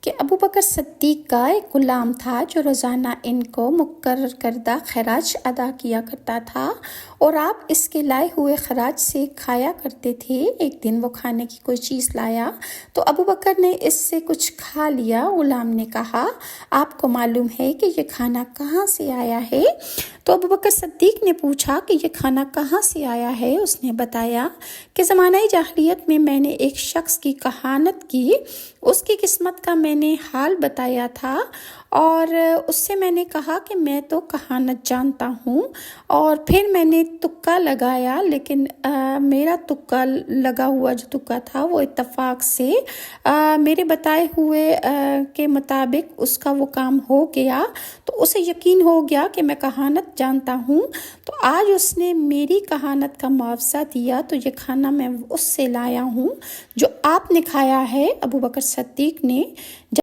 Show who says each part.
Speaker 1: کہ ابو بکر صدیق کا ایک غلام تھا جو روزانہ ان کو مقرر کردہ خراج ادا کیا کرتا تھا اور آپ اس کے لائے ہوئے خراج سے کھایا کرتے تھے۔ ایک دن وہ کھانے کی کوئی چیز لایا تو ابو بکر نے اس سے کچھ کھا لیا۔ غلام نے کہا، آپ کو معلوم ہے کہ یہ کھانا کہاں سے آیا ہے؟ تو ابو بکر صدیق نے پوچھا کہ یہ کھانا کہاں سے آیا ہے؟ اس نے بتایا کہ زمانہ جاہلیت میں نے ایک شخص کی کہانت کی، اس کی قسمت کا میں نے حال بتایا تھا اور اس سے میں نے کہا کہ میں تو کہانت جانتا ہوں، اور پھر میں نے تکا لگایا، لیکن میرا تکا لگا ہوا جو تکا تھا وہ اتفاق سے میرے بتائے ہوئے کے مطابق اس کا وہ کام ہو گیا، تو اسے یقین ہو گیا کہ میں کہانت جانتا ہوں، تو آج اس نے میری کہانت کا معاوضہ دیا، تو یہ کھانا میں اس سے لایا ہوں جو آپ نے کھایا ہے۔ ابو بکر صدیق نے